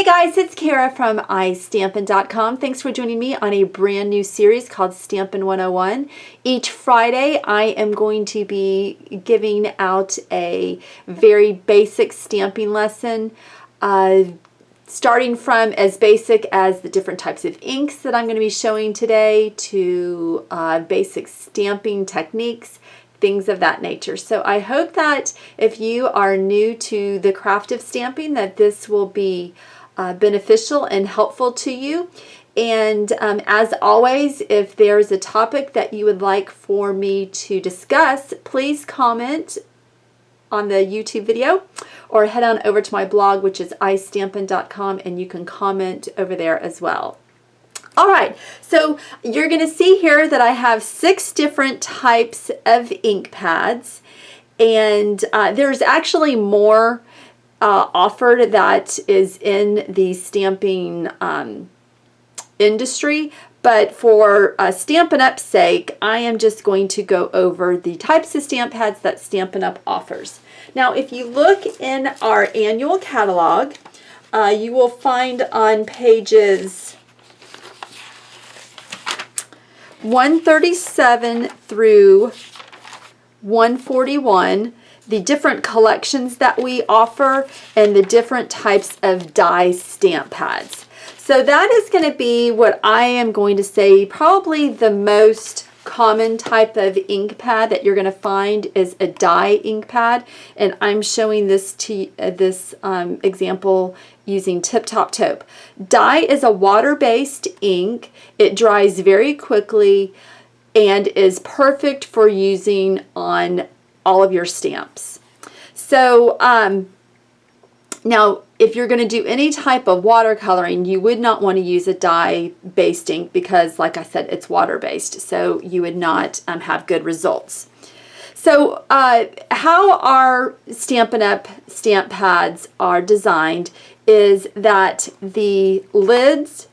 Hey guys, it's Kara from iStampin.com. Thanks for joining me on a brand new series called Stampin' 101. Each Friday I am going to be giving out a very basic stamping lesson, starting from as basic as the different types of inks that I'm going to be showing today to basic stamping techniques, things of that nature. So I hope that if you are new to the craft of stamping, that this will be beneficial and helpful to you. And as always, if there's a topic that you would like for me to discuss, please comment on the YouTube video or head on over to my blog, which is iStampin.com, and you can comment over there as well. All right, so you're going to see here that I have 6 different types of ink pads, and there's actually more offered that is in the stamping industry, but for Stampin' Up's sake, I am just going to go over the types of stamp pads that Stampin' Up offers. Now, if you look in our annual catalog, you will find on pages 137 through 141 the different collections that we offer and the different types of die stamp pads. So that is going to be what I am going to say probably the most common type of ink pad that you're going to find is a die ink pad, and I'm showing this to this example using Tip Top Taupe. Die is a water-based ink. It dries very quickly and is perfect for using on all of your stamps. So now if you're going to do any type of watercoloring, you would not want to use a dye-based ink because, like I said, it's water-based, so you would not have good results. So how our Stampin' Up stamp pads are designed is that the lids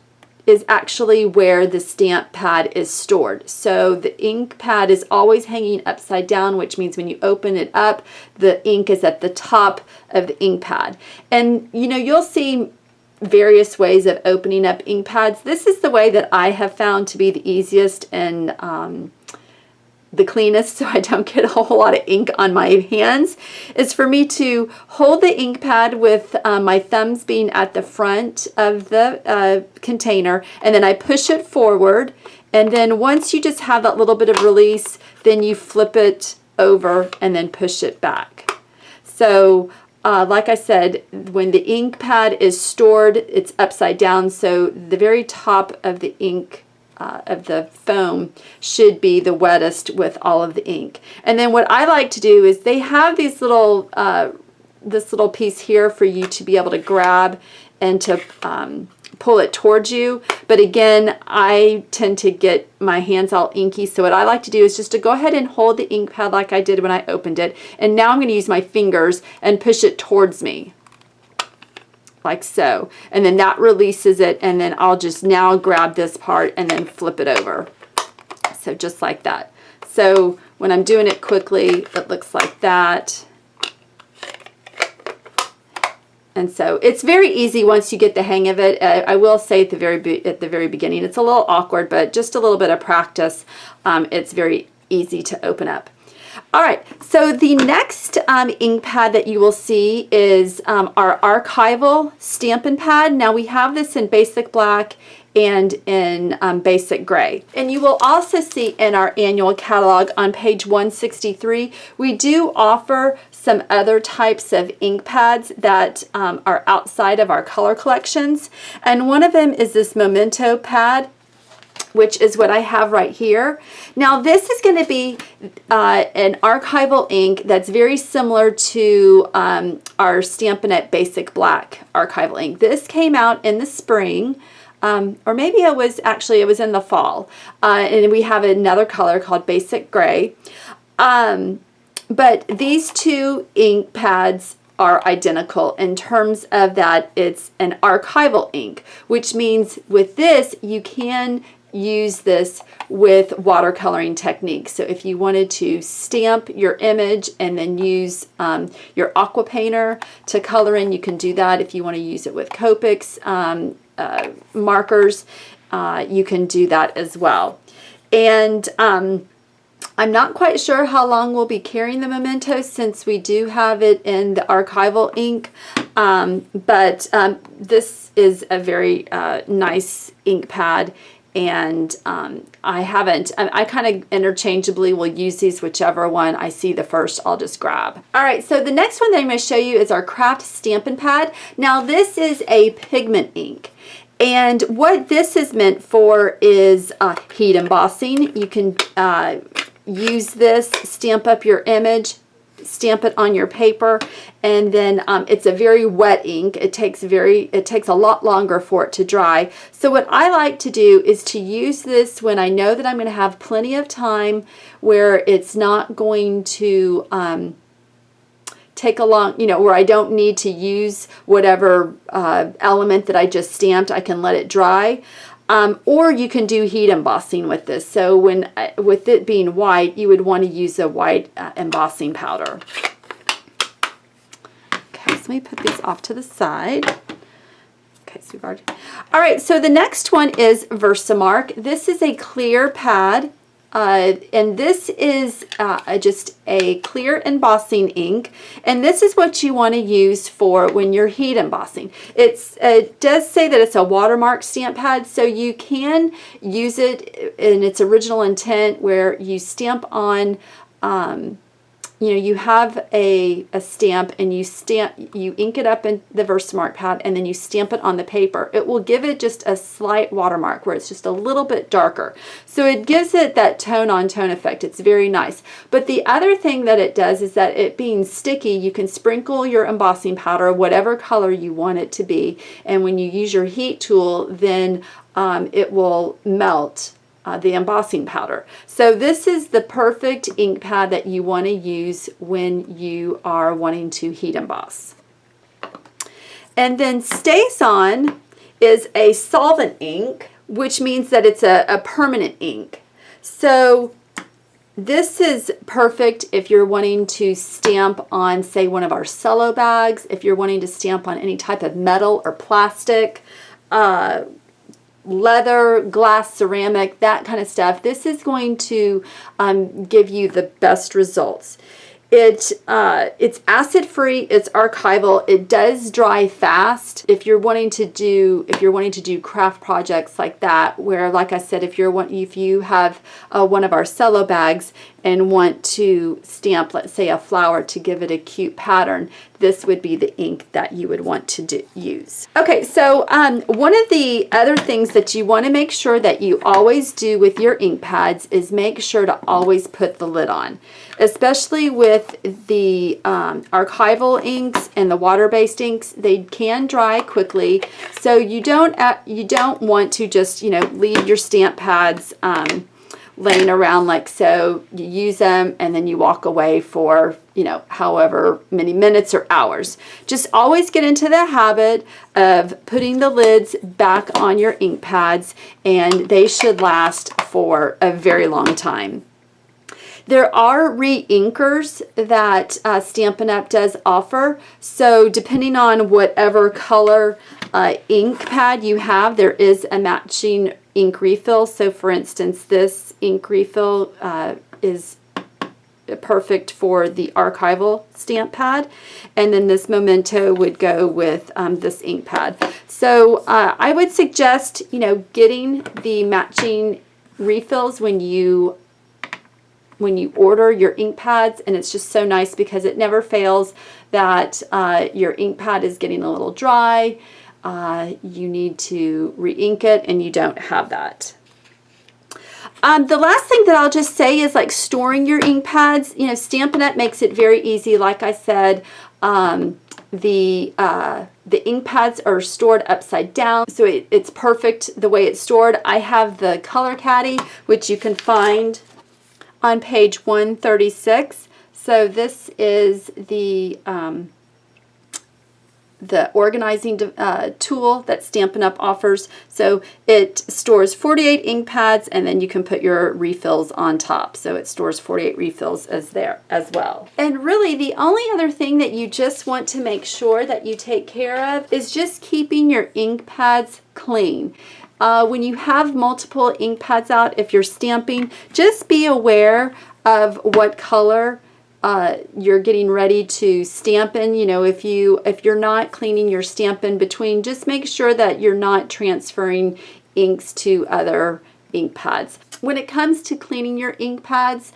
is actually where the stamp pad is stored. So the ink pad is always hanging upside down, which means when you open it up, the ink is at the top of the ink pad. And you know, you'll see various ways of opening up ink pads. This is the way that I have found to be the easiest and the cleanest, so I don't get a whole lot of ink on my hands, is for me to hold the ink pad with my thumbs being at the front of the container, and then I push it forward, and then once you just have that little bit of release, then you flip it over and then push it back. So like I said, when the ink pad is stored, it's upside down, so the very top of the ink of the foam should be the wettest with all of the ink. And then what I like to do is they have these little this little piece here for you to be able to grab and to pull it towards you. But again, I tend to get my hands all inky, so what I like to do is just to go ahead and hold the ink pad like I did when I opened it, and now I'm going to use my fingers and push it towards me, like so, and then that releases it, and then I'll just now grab this part and then flip it over, so just like that. So when I'm doing it quickly, it looks like that, and so it's very easy once you get the hang of it. I will say at the very beginning it's a little awkward, but just a little bit of practice, it's very easy to open up. All right, so the next ink pad that you will see is our Archival Stampin Pad. Now we have this in basic black and in basic gray. And you will also see in our annual catalog on page 163, we do offer some other types of ink pads that are outside of our color collections. And one of them is this Memento Pad, which is what I have right here. Now this is going to be an archival ink that's very similar to our Stampin' Up Basic Black archival ink. This came out in the spring, or maybe it was in the fall, and we have another color called Basic Gray. But these two ink pads are identical in terms of that it's an archival ink, which means with this you can use this with watercoloring techniques. So if you wanted to stamp your image and then use your aqua painter to color in, you can do that. If you want to use it with Copics markers, you can do that as well. And I'm not quite sure how long we'll be carrying the Memento since we do have it in the archival ink, but this is a very nice ink pad, and I kind of interchangeably will use these, whichever one I see the first I'll just grab. Alright, so the next one that I'm going to show you is our Craft Stampin' Pad. Now this is a pigment ink. And what this is meant for is heat embossing. You can use this, stamp up your image, stamp it on your paper, and then it's a very wet ink. It takes a lot longer for it to dry. So what I like to do is to use this when I know that I'm going to have plenty of time, where it's not going to take a long, where I don't need to use whatever element that I just stamped. I can let it dry. Or you can do heat embossing with this. So with it being white, you would want to use a white embossing powder. Okay, so let me put these off to the side. Okay, so we've already... All right, so the next one is Versamark. This is a clear pad. And this is just a clear embossing ink, and this is what you want to use for when you're heat embossing. It does say that it's a watermark stamp pad, so you can use it in its original intent, where you stamp on you have a stamp, and you ink it up in the Versamark pad, and then you stamp it on the paper. It will give it just a slight watermark where it's just a little bit darker. So it gives it that tone-on-tone effect. It's very nice. But the other thing that it does is that it being sticky, you can sprinkle your embossing powder whatever color you want it to be, and when you use your heat tool, then it will melt the embossing powder. So this is the perfect ink pad that you want to use when you are wanting to heat emboss. And then StazOn is a solvent ink, which means that it's a permanent ink. So this is perfect if you're wanting to stamp on, say, one of our cello bags, if you're wanting to stamp on any type of metal or plastic, leather, glass, ceramic, that kind of stuff. This is going to give you the best results. It's acid-free, it's archival, it does dry fast. If you're wanting to do craft projects like that, where, like I said, if you have one of our cello bags and want to stamp, let's say, a flower to give it a cute pattern, this would be the ink that you would want to use. Okay, so one of the other things that you want to make sure that you always do with your ink pads is make sure to always put the lid on, especially with the archival inks and the water-based inks. They can dry quickly, so you don't want to just leave your stamp pads laying around like so. You use them and then you walk away for however many minutes or hours. Just always get into the habit of putting the lids back on your ink pads, and they should last for a very long time. There are reinkers that Stampin' Up! Does offer, so depending on whatever color ink pad you have, there is a matching ink refill. So for instance, this ink refill is perfect for the archival stamp pad, and then this Memento would go with this ink pad. So I would suggest getting the matching refills when you order your ink pads, and it's just so nice because it never fails that your ink pad is getting a little dry, you need to re-ink it, and you don't have that. The last thing that I'll just say is like storing your ink pads. Stampin' Up! Makes it very easy. Like I said, the ink pads are stored upside down, so it's perfect the way it's stored. I have the color caddy, which you can find on page 136. So this is the the organizing tool that Stampin' Up! Offers. So it stores 48 ink pads, and then you can put your refills on top. So it stores 48 refills as well. And really the only other thing that you just want to make sure that you take care of is just keeping your ink pads clean. When you have multiple ink pads out, if you're stamping, just be aware of what color you're getting ready to stamp in. You know, if you're not cleaning your stamp in between, just make sure that you're not transferring inks to other ink pads. When it comes to cleaning your ink pads,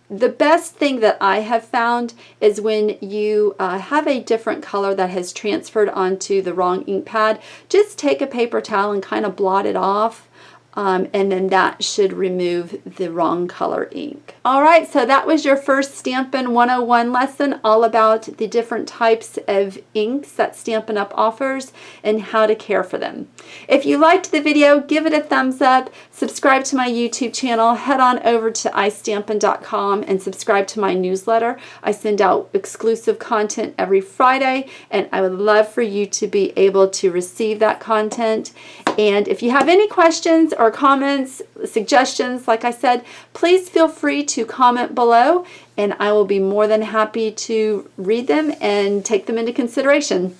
the best thing that I have found is when you have a different color that has transferred onto the wrong ink pad, just take a paper towel and kind of blot it off. And then that should remove the wrong color ink. Alright, so that was your first Stampin' 101 lesson, all about the different types of inks that Stampin' Up! Offers and how to care for them. If you liked the video, give it a thumbs up, subscribe to my YouTube channel, head on over to istampin.com and subscribe to my newsletter. I send out exclusive content every Friday, and I would love for you to be able to receive that content. And if you have any questions or comments, suggestions, like I said, please feel free to comment below, and I will be more than happy to read them and take them into consideration.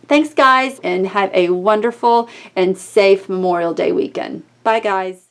Thanks, guys, and have a wonderful and safe Memorial Day weekend. Bye, guys.